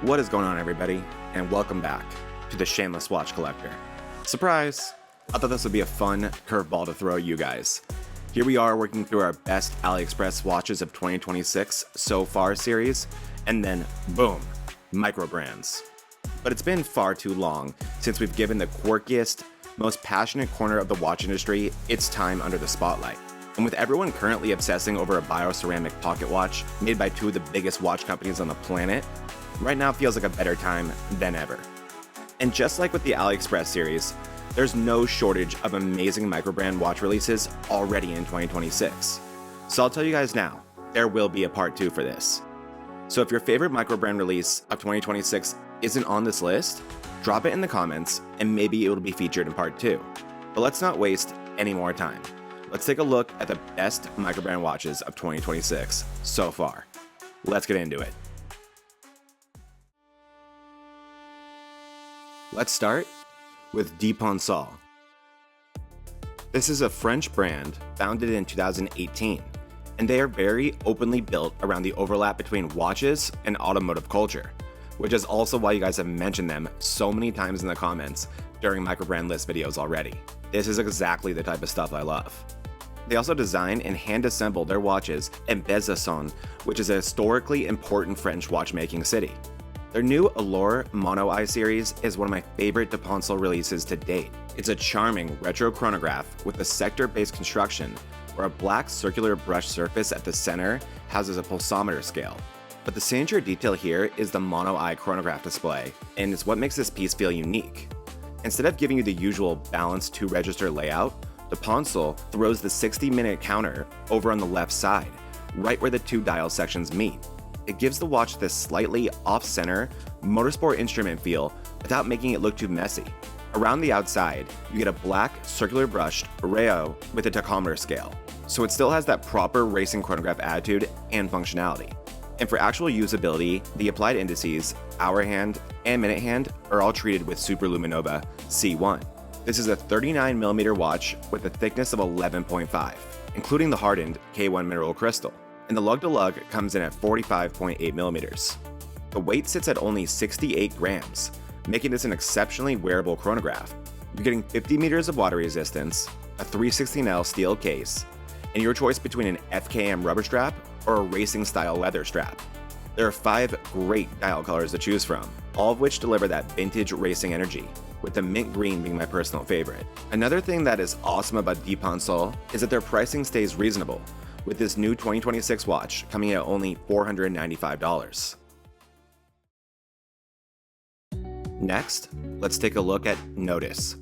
What is going on, everybody, and welcome back to the Shameless Watch Collector. Surprise! I thought this would be a fun curveball to throw at you guys. Here we are working through our best AliExpress watches of 2026 so far series, and then boom, Microbrands. But it's been far too long since we've given the quirkiest, most passionate corner of the watch industry its time under the spotlight. And with everyone currently obsessing over a bioceramic pocket watch made by two of the biggest watch companies on the planet, right now feels like a better time than ever. And just like with the AliExpress series, there's no shortage of amazing Microbrand watch releases already in 2026. So I'll tell you guys now, there will be a part 2 for this. So if your favorite Microbrand release of 2026 isn't on this list, drop it in the comments and maybe it'll be featured in part 2. But let's not waste any more time. Let's take a look at the best Microbrand watches of 2026 so far. Let's get into it. Let's start with Depancel. This is a French brand founded in 2018, and they are very openly built around the overlap between watches and automotive culture, which is also why you guys have mentioned them so many times in the comments during Microbrand list videos already. This is exactly the type of stuff I love. They also design and hand-assemble their watches in Besançon, which is a historically important French watchmaking city. Their new Allure Mono Eye series is one of my favorite Depancel releases to date. It's a charming retro chronograph with a sector-based construction where a black circular brush surface at the center houses a pulsometer scale. But the signature detail here is the Mono Eye chronograph display, and it's what makes this piece feel unique. Instead of giving you the usual balanced 2-register layout, Depancel throws the 60-minute counter over on the left side, right where the two dial sections meet. It gives the watch this slightly off-center, motorsport instrument feel without making it look too messy. Around the outside, you get a black circular brushed rail with a tachometer scale, so it still has that proper racing chronograph attitude and functionality. And for actual usability, the applied indices, hour hand, and minute hand are all treated with Superluminova C1. This is a 39mm watch with a thickness of 11.5, including the hardened K1 mineral crystal, and the lug-to-lug comes in at 45.8mm. The weight sits at only 68 grams, making this an exceptionally wearable chronograph. You're getting 50 meters of water resistance, a 316L steel case, and your choice between an FKM rubber strap or a racing-style leather strap. There are 5 great dial colors to choose from, all of which deliver that vintage racing energy, with the mint green being my personal favorite. Another thing that is awesome about Depancel is that their pricing stays reasonable, with this new 2026 watch coming in at only $495. Next, let's take a look at Nodus.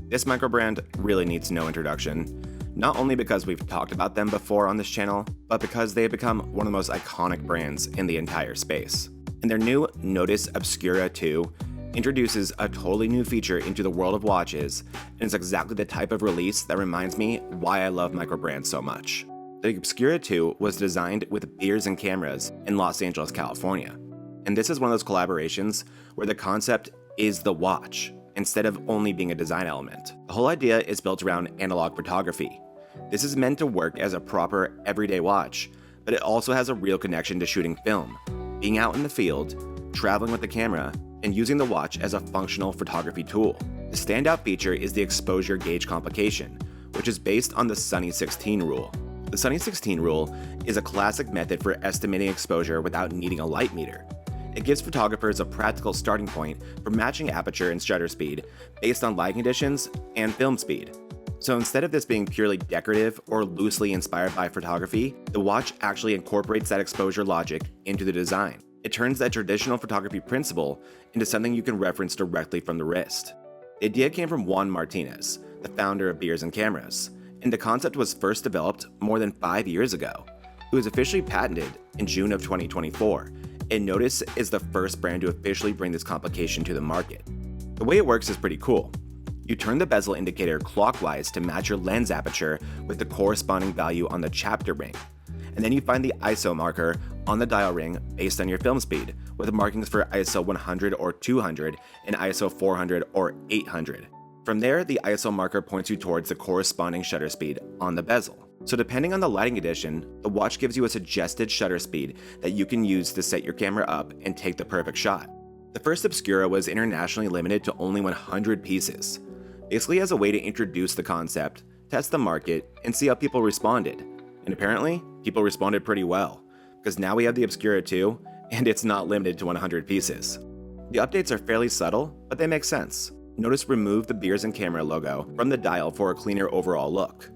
This microbrand really needs no introduction, not only because we've talked about them before on this channel, but because they have become one of the most iconic brands in the entire space. And their new Nodus Obscura II introduces a totally new feature into the world of watches, and it's exactly the type of release that reminds me why I love Microbrands so much. The Obscura II was designed with beers and cameras in Los Angeles, California. And this is one of those collaborations where the concept is the watch, instead of only being a design element. The whole idea is built around analog photography. This is meant to work as a proper everyday watch, but it also has a real connection to shooting film, being out in the field, traveling with the camera, and using the watch as a functional photography tool. The standout feature is the exposure gauge complication, which is based on the Sunny 16 rule. The Sunny 16 rule is a classic method for estimating exposure without needing a light meter. It gives photographers a practical starting point for matching aperture and shutter speed based on light conditions and film speed. So instead of this being purely decorative or loosely inspired by photography, the watch actually incorporates that exposure logic into the design. It turns that traditional photography principle into something you can reference directly from the wrist. The idea came from Juan Martinez, the founder of Beers and Cameras, and the concept was first developed more than 5 years ago. It was officially patented in June of 2024, and Nodus is the first brand to officially bring this complication to the market. The way it works is pretty cool. You turn the bezel indicator clockwise to match your lens aperture with the corresponding value on the chapter ring, and then you find the ISO marker on the dial ring based on your film speed, with markings for ISO 100 or 200 and ISO 400 or 800. From there, the ISO marker points you towards the corresponding shutter speed on the bezel. So depending on the lighting condition, the watch gives you a suggested shutter speed that you can use to set your camera up and take the perfect shot. The first Obscura was internationally limited to only 100 pieces, basically as a way to introduce the concept, test the market, and see how people responded. And apparently, people responded pretty well, because now we have the Obscura II, and it's not limited to 100 pieces. The updates are fairly subtle, but they make sense. Notice remove the Beers and Camera logo from the dial for a cleaner overall look.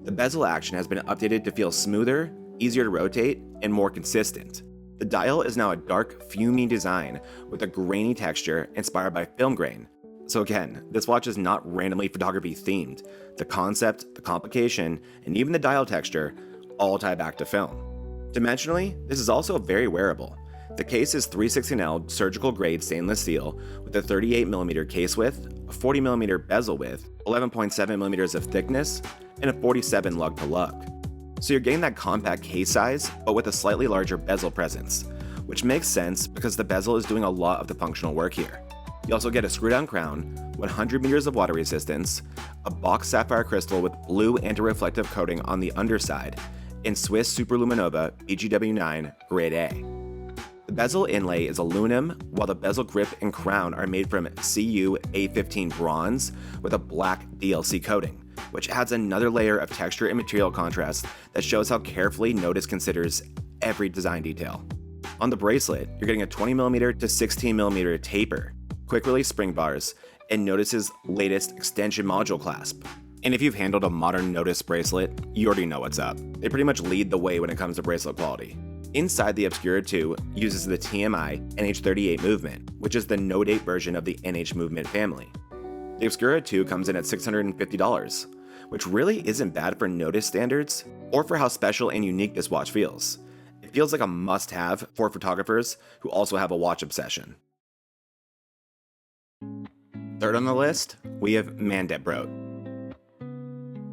The bezel action has been updated to feel smoother, easier to rotate, and more consistent. The dial is now a dark, fumey design with a grainy texture inspired by film grain. So again, this watch is not randomly photography themed. The concept, the complication, and even the dial texture all tie back to film. Dimensionally, this is also very wearable. The case is 316L surgical grade stainless steel with a 38mm case width, a 40mm bezel width, 11.7mm of thickness, and a 47 lug to lug. So you're getting that compact case size, but with a slightly larger bezel presence, which makes sense because the bezel is doing a lot of the functional work here. You also get a screw-down crown, 100 meters of water resistance, a boxed sapphire crystal with blue anti-reflective coating on the underside, and Swiss Superluminova BGW9 Grade A. The bezel inlay is aluminum, while the bezel grip and crown are made from CU A15 bronze with a black DLC coating, which adds another layer of texture and material contrast that shows how carefully Nodus considers every design detail. On the bracelet, you're getting a 20mm to 16mm taper, quick release spring bars, and Nodus's latest extension module clasp. And if you've handled a modern Nodus bracelet, you already know what's up. They pretty much lead the way when it comes to bracelet quality. Inside, the Obscura II uses the TMI NH38 movement, which is the no date version of the NH movement family. The Obscura II comes in at $650, which really isn't bad for Nodus standards or for how special and unique this watch feels. It feels like a must-have for photographers who also have a watch obsession. Third on the list, we have Mandetbrote.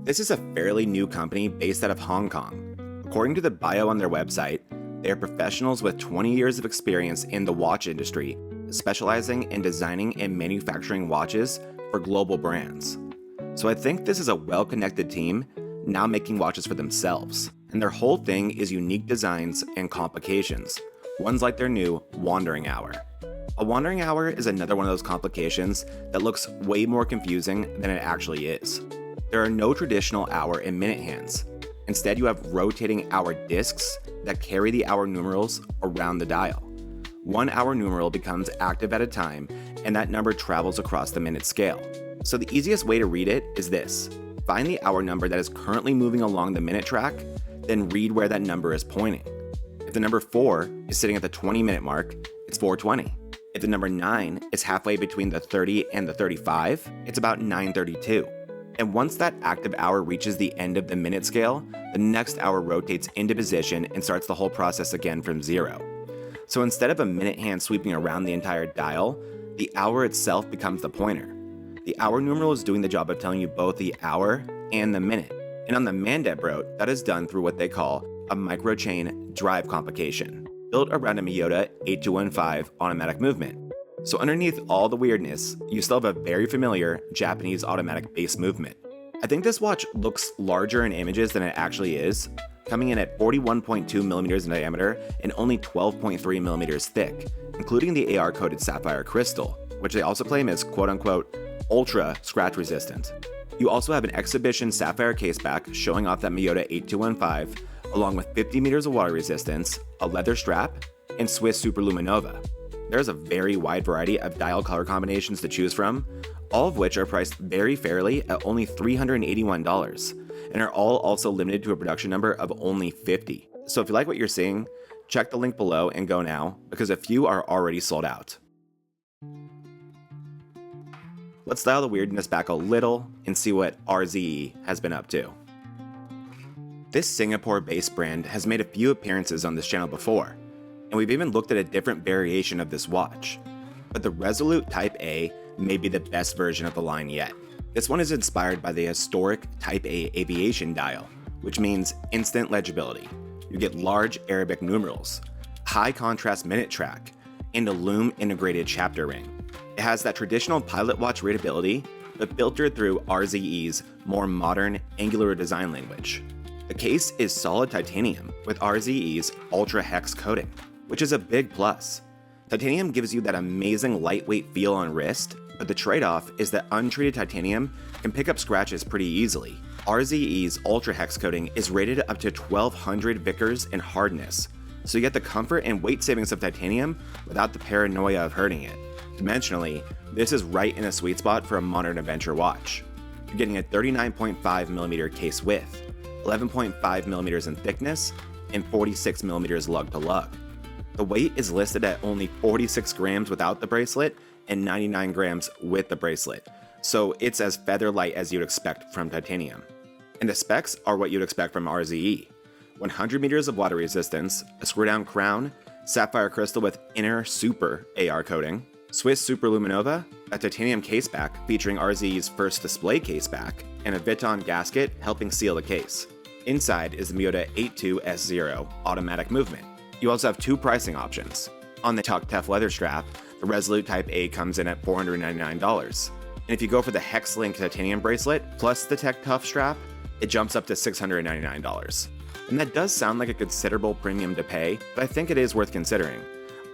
This is a fairly new company based out of Hong Kong. According to the bio on their website, they are professionals with 20 years of experience in the watch industry, specializing in designing and manufacturing watches for global brands. So I think this is a well-connected team now making watches for themselves, and their whole thing is unique designs and complications, ones like their new Wandering Hour. A Wandering Hour is another one of those complications that looks way more confusing than it actually is. There are no traditional hour and minute hands. Instead, you have rotating hour discs that carry the hour numerals around the dial. One hour numeral becomes active at a time, and that number travels across the minute scale. So the easiest way to read it is this. Find the hour number that is currently moving along the minute track, then read where that number is pointing. If the number 4 is sitting at the 20-minute mark, it's 4:20. If the number 9 is halfway between the 30 and the 35, it's about 9:32. And once that active hour reaches the end of the minute scale, the next hour rotates into position and starts the whole process again from 0. So instead of a minute hand sweeping around the entire dial, the hour itself becomes the pointer. The hour numeral is doing the job of telling you both the hour and the minute. And on the Mandetbrote, that is done through what they call a microchain drive complication, built around a Miyota 8215 automatic movement. So underneath all the weirdness, you still have a very familiar Japanese automatic base movement. I think this watch looks larger in images than it actually is, coming in at 41.2mm in diameter and only 12.3mm thick, including the AR-coated sapphire crystal, which they also claim is quote-unquote ultra scratch resistant. You also have an exhibition sapphire caseback showing off that Miyota 8215, along with 50 meters of water resistance, a leather strap, and Swiss Superluminova. There's a very wide variety of dial color combinations to choose from, all of which are priced very fairly at only $381, and are all also limited to a production number of only 50. So if you like what you're seeing, check the link below and go now, because a few are already sold out. Let's dial the weirdness back a little and see what RZE has been up to. This Singapore-based brand has made a few appearances on this channel before, and we've even looked at a different variation of this watch. But the Resolute Type A may be the best version of the line yet. This one is inspired by the historic Type A aviation dial, which means instant legibility. You get large Arabic numerals, high contrast minute track, and a lume integrated chapter ring. It has that traditional pilot watch readability, but filtered through RZE's more modern, angular design language. The case is solid titanium with RZE's Ultra Hex coating, which is a big plus. Titanium gives you that amazing lightweight feel on wrist, but the trade-off is that untreated titanium can pick up scratches pretty easily. RZE's Ultra Hex coating is rated up to 1200 Vickers in hardness, so you get the comfort and weight savings of titanium without the paranoia of hurting it. Dimensionally, this is right in a sweet spot for a modern adventure watch. You're getting a 39.5mm case width, 11.5mm in thickness, and 46mm lug to lug. The weight is listed at only 46 grams without the bracelet and 99 grams with the bracelet, so it's as feather light as you'd expect from titanium. And the specs are what you'd expect from RZE. 100 meters of water resistance, a screw-down crown, sapphire crystal with inner super AR coating, Swiss Superluminova, a titanium caseback featuring RZE's first display caseback, and a Vuitton gasket helping seal the case. Inside is the Miyota 82S0 automatic movement. You also have two pricing options. On the Tuck leather strap, the Resolute Type A comes in at $499. And if you go for the Hex Link titanium bracelet plus the Tech Tough strap, it jumps up to $699. And that does sound like a considerable premium to pay, but I think it is worth considering.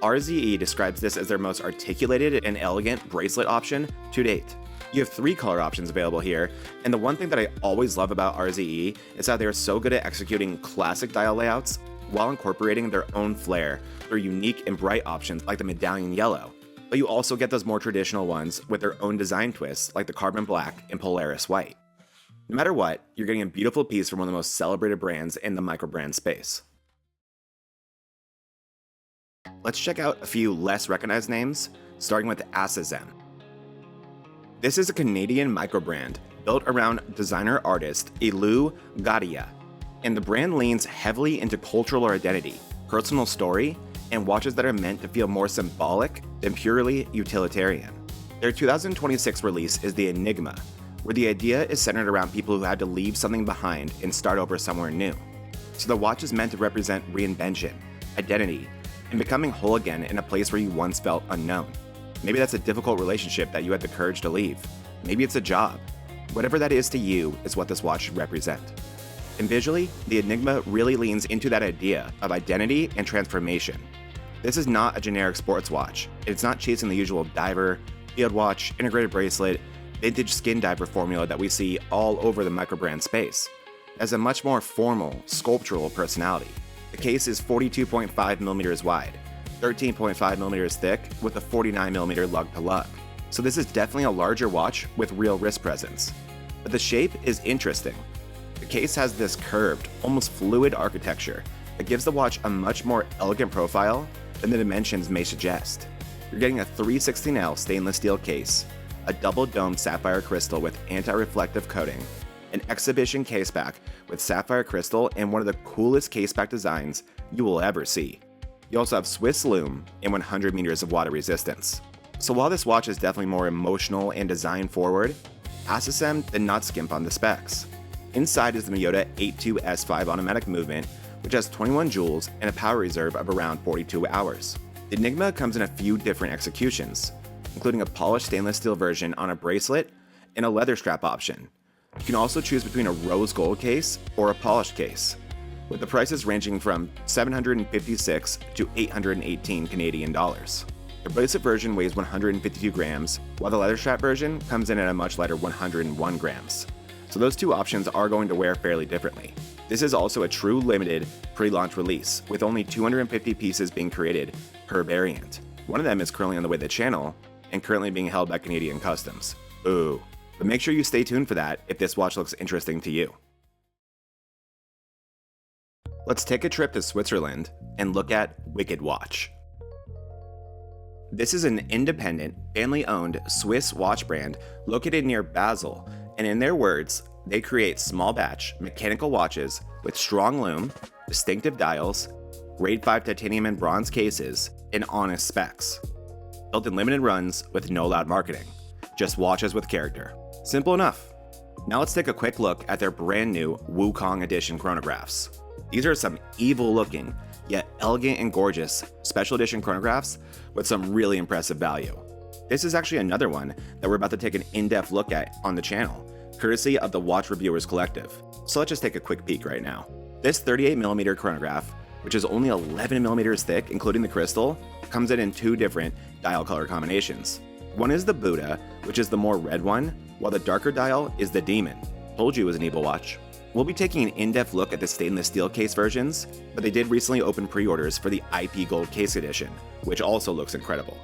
RZE describes this as their most articulated and elegant bracelet option to date. You have 3 color options available here, and the one thing that I always love about RZE is how they are so good at executing classic dial layouts while incorporating their own flair through unique and bright options like the medallion yellow. But you also get those more traditional ones with their own design twists like the carbon black and Polaris white. No matter what, you're getting a beautiful piece from one of the most celebrated brands in the microbrand space. Let's check out a few less recognized names, starting with Acizem. This is a Canadian microbrand built around designer artist Elu Gadia, and the brand leans heavily into cultural identity, personal story, and watches that are meant to feel more symbolic than purely utilitarian. Their 2026 release is the Enygmah, where the idea is centered around people who had to leave something behind and start over somewhere new. So the watch is meant to represent reinvention, identity, and becoming whole again in a place where you once felt unknown. Maybe that's a difficult relationship that you had the courage to leave. Maybe it's a job. Whatever that is to you is what this watch should represent. And visually, the Enygmah really leans into that idea of identity and transformation. This is not a generic sports watch. It's not chasing the usual diver, field watch, integrated bracelet, vintage skin diver formula that we see all over the microbrand space. It has a much more formal, sculptural personality. The case is 42.5mm wide, 13.5mm thick with a 49mm lug to lug. So this is definitely a larger watch with real wrist presence. But the shape is interesting. The case has this curved, almost fluid architecture that gives the watch a much more elegant profile than the dimensions may suggest. You're getting a 316L stainless steel case, a double-domed sapphire crystal with anti-reflective coating, an exhibition caseback with sapphire crystal and one of the coolest caseback designs you will ever see. You also have Swiss Lume and 100 meters of water resistance. So while this watch is definitely more emotional and design forward, Acizem did not skimp on the specs. Inside is the Miyota 82S5 automatic movement, which has 21 joules and a power reserve of around 42 hours. The Enygmah comes in a few different executions, including a polished stainless steel version on a bracelet and a leather strap option. You can also choose between a rose gold case or a polished case, with the prices ranging from $756 to $818 Canadian dollars. The bracelet version weighs 152 grams, while the leather strap version comes in at a much lighter 101 grams. So those two options are going to wear fairly differently. This is also a true limited pre-launch release, with only 250 pieces being created per variant. One of them is currently on the way to the channel, and currently being held by Canadian Customs. Ooh. But make sure you stay tuned for that if this watch looks interesting to you. Let's take a trip to Switzerland and look at Wicked Watch. This is an independent, family-owned Swiss watch brand located near Basel, and in their words, they create small-batch, mechanical watches with strong lume, distinctive dials, grade 5 titanium and bronze cases, and honest specs. Built in limited runs with no loud marketing. Just watches with character. Simple enough. Now let's take a quick look at their brand new Wakung edition chronographs. These are some evil-looking, yet elegant and gorgeous special edition chronographs with some really impressive value. This is actually another one that we're about to take an in-depth look at on the channel, courtesy of the Watch Reviewers Collective. So let's just take a quick peek right now. This 38mm chronograph, which is only 11mm thick, including the crystal, comes in two different dial color combinations. One is the Buddha, which is the more red one, while the darker dial is the Demon. Told you it was an evil watch. We'll be taking an in-depth look at the stainless steel case versions, but they did recently open pre-orders for the IP Gold Case Edition, which also looks incredible.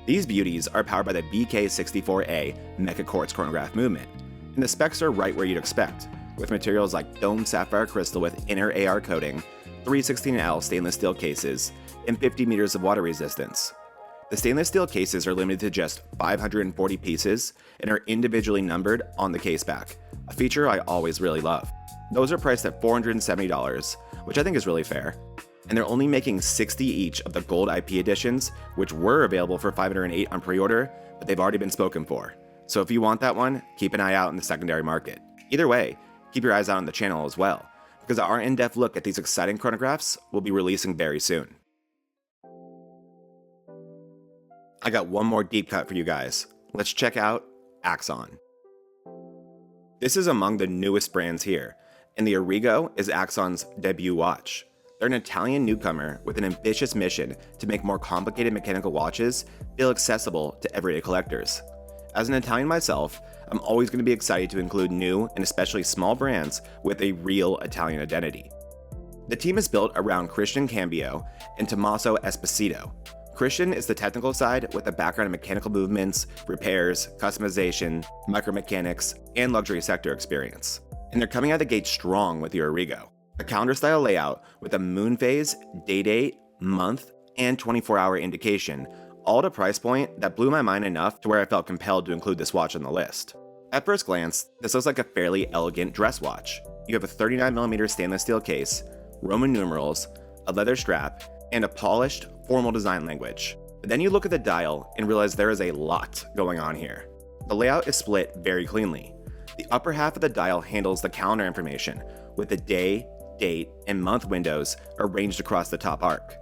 These beauties are powered by the BK64A Mecha Quartz chronograph movement, and the specs are right where you'd expect, with materials like domed sapphire crystal with inner AR coating, 316L stainless steel cases, and 50 meters of water resistance. The stainless steel cases are limited to just 540 pieces and are individually numbered on the case back, a feature I always really love. Those are priced at $470, which I think is really fair. And they're only making 60 each of the gold IP editions, which were available for $508 on pre-order, but they've already been spoken for. So if you want that one, keep an eye out in the secondary market. Either way, keep your eyes out on the channel as well, because our in-depth look at these exciting chronographs will be releasing very soon. I got one more deep cut for you guys. Let's check out Axon. This is among the newest brands here, and the Origo is Axon's debut watch. They're an Italian newcomer with an ambitious mission to make more complicated mechanical watches feel accessible to everyday collectors. As an Italian myself, I'm always going to be excited to include new and especially small brands with a real Italian identity. The team is built around Christian Cambio and Tommaso Esposito. Christian is the technical side with a background in mechanical movements, repairs, customization, micromechanics, and luxury sector experience. And they're coming out of the gate strong with the Origo, a calendar-style layout with a moon phase, day date, month, and 24-hour indication, all at a price point that blew my mind enough to where I felt compelled to include this watch on the list. At first glance, this looks like a fairly elegant dress watch. You have a 39mm stainless steel case, Roman numerals, a leather strap, and a polished, formal design language. But then you look at the dial and realize there is a lot going on here. The layout is split very cleanly. The upper half of the dial handles the calendar information, with the day, date, and month windows arranged across the top arc.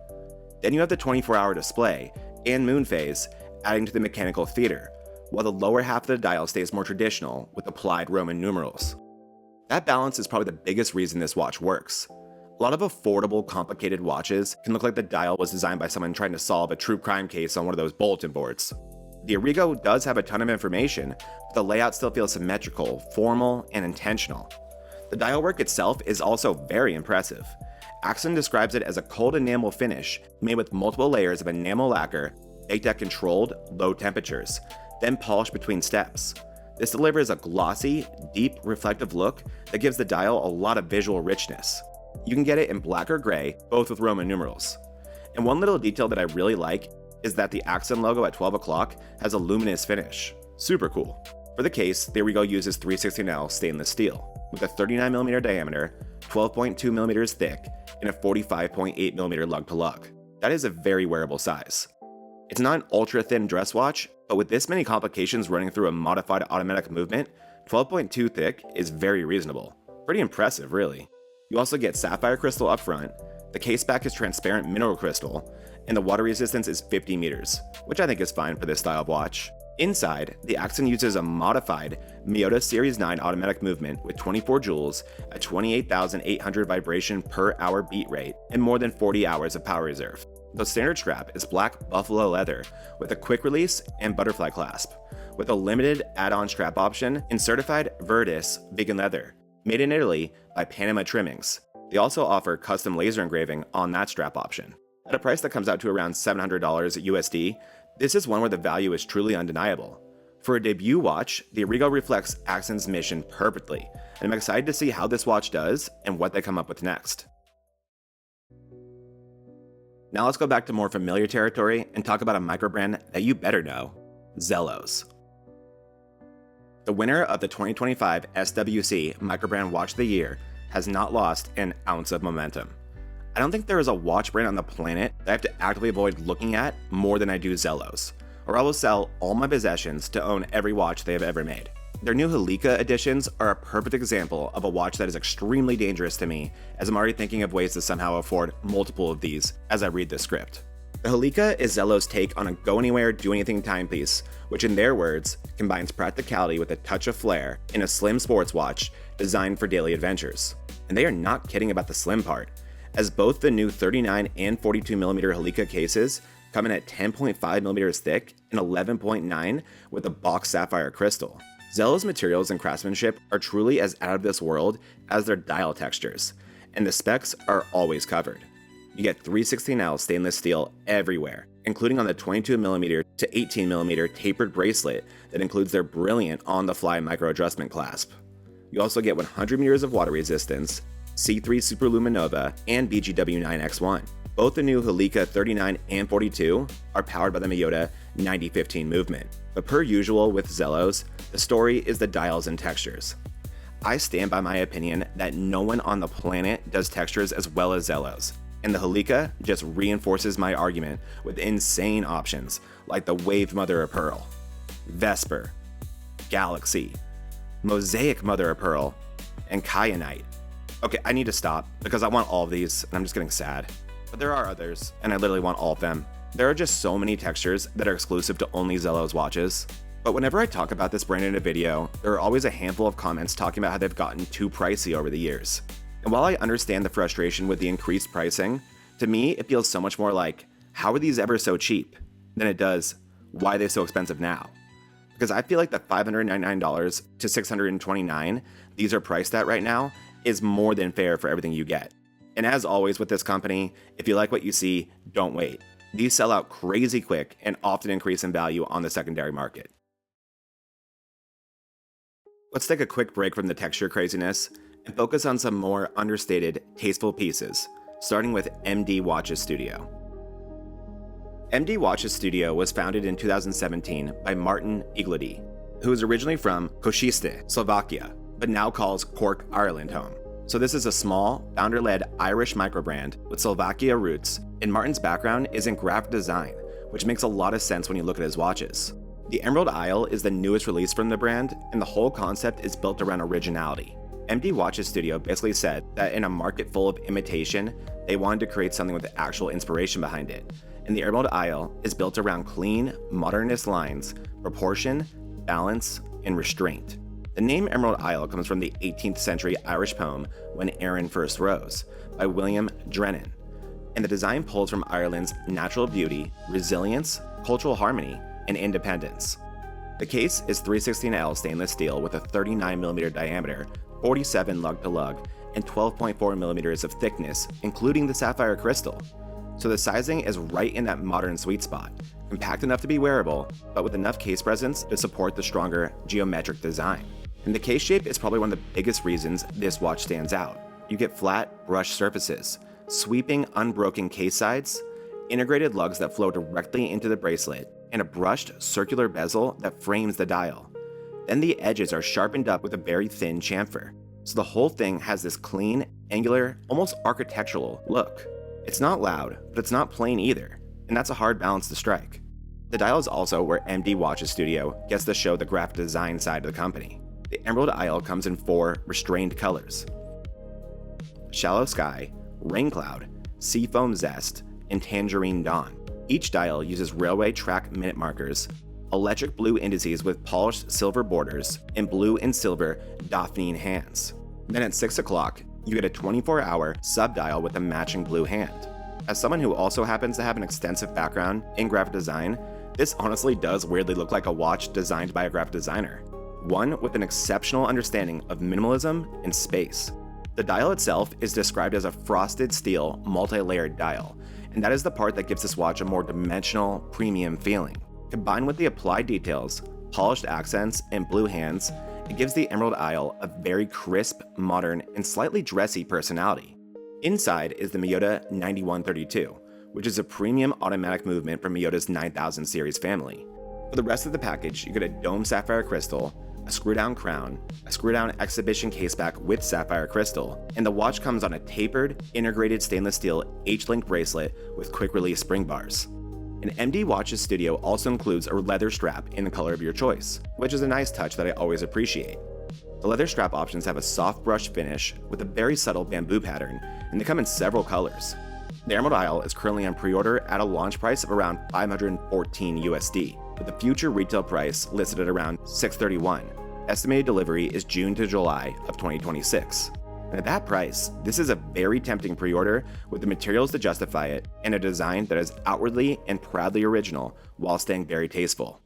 Then you have the 24-hour display and moon phase adding to the mechanical theater, while the lower half of the dial stays more traditional with applied Roman numerals. That balance is probably the biggest reason this watch works. A lot of affordable, complicated watches can look like the dial was designed by someone trying to solve a true crime case on one of those bulletin boards. The Origo does have a ton of information, but the layout still feels symmetrical, formal, and intentional. The dial work itself is also very impressive. Axon describes it as a cold enamel finish made with multiple layers of enamel lacquer baked at controlled, low temperatures, then polished between steps. This delivers a glossy, deep, reflective look that gives the dial a lot of visual richness. You can get it in black or gray, both with Roman numerals. And one little detail that I really like is that the Axon logo at 12 o'clock has a luminous finish. Super cool. For the case, the Origo uses 316L stainless steel, with a 39mm diameter, 12.2mm thick, and a 45.8mm lug to lug. That is a very wearable size. It's not an ultra-thin dress watch, but with this many complications running through a modified automatic movement, 12.2 thick is very reasonable. Pretty impressive, really. You also get sapphire crystal up front, the case back is transparent mineral crystal, and the water resistance is 50 meters, which I think is fine for this style of watch. Inside, the Axon uses a modified Miyota Series 9 automatic movement with 24 joules, a 28,800 vibration per hour beat rate, and more than 40 hours of power reserve. The standard strap is black buffalo leather with a quick release and butterfly clasp, with a limited add-on strap option in certified Verdis vegan leather, made in Italy by Panama Trimmings. They also offer custom laser engraving on that strap option. At a price that comes out to around $700 USD, this is one where the value is truly undeniable. For a debut watch, the Origo reflects Axon's mission perfectly, and I'm excited to see how this watch does and what they come up with next. Now let's go back to more familiar territory and talk about a microbrand that you better know, Zelos. The winner of the 2025 SWC Microbrand Watch of the Year has not lost an ounce of momentum. I don't think there is a watch brand on the planet that I have to actively avoid looking at more than I do Zelos, or I will sell all my possessions to own every watch they have ever made. Their new Helica editions are a perfect example of a watch that is extremely dangerous to me, as I'm already thinking of ways to somehow afford multiple of these as I read the script. The Helica is Zelos' take on a go-anywhere, do-anything timepiece, which in their words, combines practicality with a touch of flair in a slim sports watch designed for daily adventures. And they are not kidding about the slim part, as both the new 39 and 42mm Helica cases come in at 10.5mm thick and 11.9 with a boxed sapphire crystal. Zelos' materials and craftsmanship are truly as out of this world as their dial textures, and the specs are always covered. You get 316L stainless steel everywhere, including on the 22mm to 18mm tapered bracelet that includes their brilliant on-the-fly micro-adjustment clasp. You also get 100 meters of water resistance, C3 Superluminova, and BGW9X1. Both the new Helica 39 and 42 are powered by the Miyota 9015 movement, but per usual with Zelos, the story is the dials and textures. I stand by my opinion that no one on the planet does textures as well as Zelos, and the Helica just reinforces my argument with insane options like the Wave Mother of Pearl, Vesper, Galaxy, Mosaic Mother of Pearl, and Kyanite. Okay, I need to stop because I want all of these and I'm just getting sad. But there are others, and I literally want all of them. There are just so many textures that are exclusive to only Zelos watches. But whenever I talk about this brand in a video, there are always a handful of comments talking about how they've gotten too pricey over the years. And while I understand the frustration with the increased pricing, to me it feels so much more like, how are these ever so cheap? Than it does, why are they so expensive now? Because I feel like the $599 to $629 these are priced at right now is more than fair for everything you get. And as always with this company, if you like what you see, don't wait. These sell out crazy quick and often increase in value on the secondary market. Let's take a quick break from the texture craziness and focus on some more understated, tasteful pieces, starting with MD Watches Studio. MD Watches Studio was founded in 2017 by Martin Igledy, who is originally from Košice, Slovakia, but now calls Cork, Ireland home. So this is a small, founder-led Irish microbrand with Slovakia roots, and Martin's background is in graphic design, which makes a lot of sense when you look at his watches. The Emerald Isle is the newest release from the brand, and the whole concept is built around originality. MD Watches Studio basically said that in a market full of imitation, they wanted to create something with actual inspiration behind it, and the Emerald Isle is built around clean, modernist lines, proportion, balance, and restraint. The name Emerald Isle comes from the 18th century Irish poem When Erin First Rose by William Drennan, and the design pulls from Ireland's natural beauty, resilience, cultural harmony, and independence. The case is 316L stainless steel with a 39mm diameter, 47 lug-to-lug, and 12.4mm of thickness, including the sapphire crystal. So the sizing is right in that modern sweet spot, compact enough to be wearable, but with enough case presence to support the stronger geometric design. And the case shape is probably one of the biggest reasons this watch stands out. You get flat, brushed surfaces, sweeping, unbroken case sides, integrated lugs that flow directly into the bracelet, and a brushed, circular bezel that frames the dial. Then the edges are sharpened up with a very thin chamfer. So the whole thing has this clean, angular, almost architectural look. It's not loud, but it's not plain either, and that's a hard balance to strike. The dial is also where MD Watches Studio gets to show the graphic design side of the company. The Emerald Isle comes in 4 restrained colors: Shallow Sky, Rain Cloud, Seafoam Zest, and Tangerine Dawn. Each dial uses railway track minute markers, electric blue indices with polished silver borders, and blue and silver Dauphine hands. Then at 6 o'clock, you get a 24-hour sub-dial with a matching blue hand. As someone who also happens to have an extensive background in graphic design, this honestly does weirdly look like a watch designed by a graphic designer. One with an exceptional understanding of minimalism and space. The dial itself is described as a frosted steel multi-layered dial, and that is the part that gives this watch a more dimensional, premium feeling. Combined with the applied details, polished accents, and blue hands, it gives the Emerald Isle a very crisp, modern, and slightly dressy personality. Inside is the Miyota 9132, which is a premium automatic movement from Miyota's 9000 series family. For the rest of the package, you get a dome sapphire crystal, a screw-down crown, a screw-down exhibition caseback with sapphire crystal, and the watch comes on a tapered, integrated stainless steel H-link bracelet with quick-release spring bars. An MD Watches Studio also includes a leather strap in the color of your choice, which is a nice touch that I always appreciate. The leather strap options have a soft brush finish with a very subtle bamboo pattern, and they come in several colors. The Emerald Isle is currently on pre-order at a launch price of around $514 USD, with the future retail price listed at around $631. Estimated delivery is June to July of 2026. And at that price, this is a very tempting pre-order with the materials to justify it and a design that is outwardly and proudly original while staying very tasteful.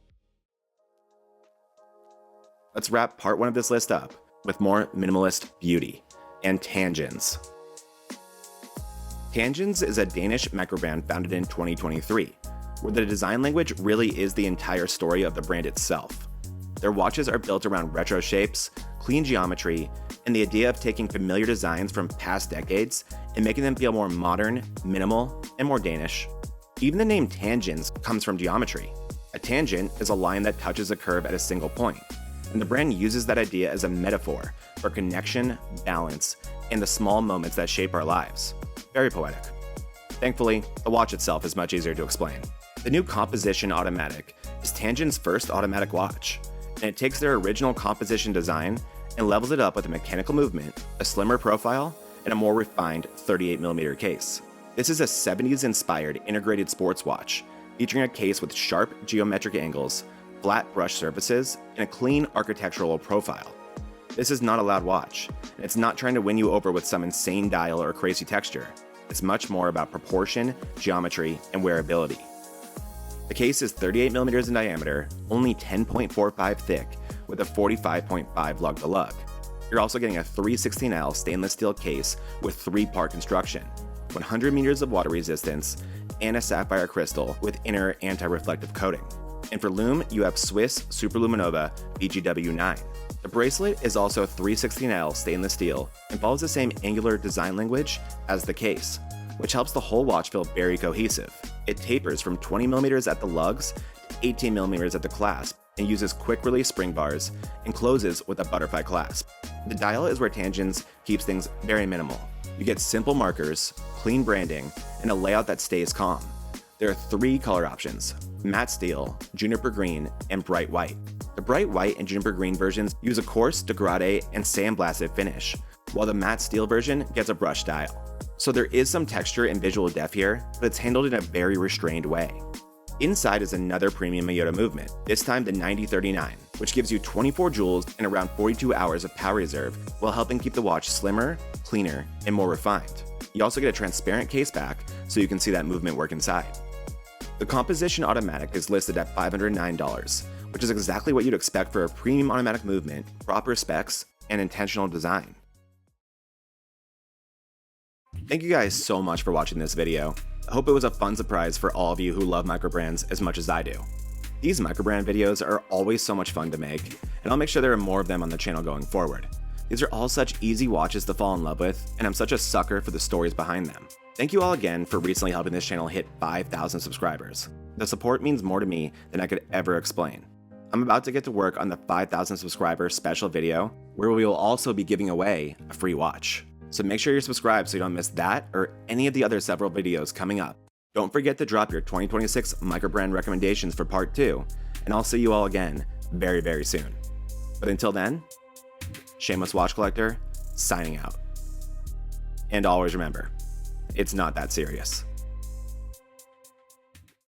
Let's wrap part 1 of this list up with more minimalist beauty and Tangens. Tangens is a Danish microbrand founded in 2023, where the design language really is the entire story of the brand itself. Their watches are built around retro shapes, clean geometry, and the idea of taking familiar designs from past decades and making them feel more modern, minimal, and more Danish. Even the name Tangens comes from geometry. A tangent is a line that touches a curve at a single point, and the brand uses that idea as a metaphor for connection, balance, and the small moments that shape our lives. Very poetic. Thankfully, the watch itself is much easier to explain. The new Komposition Automatic is Tangens' first automatic watch, and it takes their original Komposition design and levels it up with a mechanical movement, a slimmer profile, and a more refined 38mm case. This is a 70s-inspired integrated sports watch, featuring a case with sharp geometric angles, flat brush surfaces, and a clean architectural profile. This is not a loud watch, and it's not trying to win you over with some insane dial or crazy texture. It's much more about proportion, geometry, and wearability. The case is 38mm in diameter, only 10.45 thick, with a 45.5 lug to lug. You're also getting a 316L stainless steel case with 3-part construction, 100 meters of water resistance, and a sapphire crystal with inner anti-reflective coating. And for lume, you have Swiss Superluminova BGW9. The bracelet is also 316L stainless steel and follows the same angular design language as the case, which helps the whole watch feel very cohesive. It tapers from 20mm at the lugs to 18mm at the clasp and uses quick-release spring bars and closes with a butterfly clasp. The dial is where Tangens keeps things very minimal. You get simple markers, clean branding, and a layout that stays calm. There are 3 color options: matte steel, juniper green, and bright white. The bright white and juniper green versions use a coarse, degradé, and sandblasted finish, while the matte steel version gets a brushed dial. So there is some texture and visual depth here, but it's handled in a very restrained way. Inside is another premium Miyota movement, this time the 9039, which gives you 24 joules and around 42 hours of power reserve while helping keep the watch slimmer, cleaner, and more refined. You also get a transparent case back so you can see that movement work inside. The Komposition Automatic is listed at $509, which is exactly what you'd expect for a premium automatic movement, proper specs, and intentional design. Thank you guys so much for watching this video. I hope it was a fun surprise for all of you who love microbrands as much as I do. These microbrand videos are always so much fun to make, and I'll make sure there are more of them on the channel going forward. These are all such easy watches to fall in love with, and I'm such a sucker for the stories behind them. Thank you all again for recently helping this channel hit 5,000 subscribers. The support means more to me than I could ever explain. I'm about to get to work on the 5,000 subscriber special video, where we will also be giving away a free watch. So make sure you're subscribed so you don't miss that or any of the other several videos coming up. Don't forget to drop your 2026 microbrand recommendations for part 2, and I'll see you all again very, very soon. But until then, Shameless Watch Collector, signing out. And always remember, it's not that serious.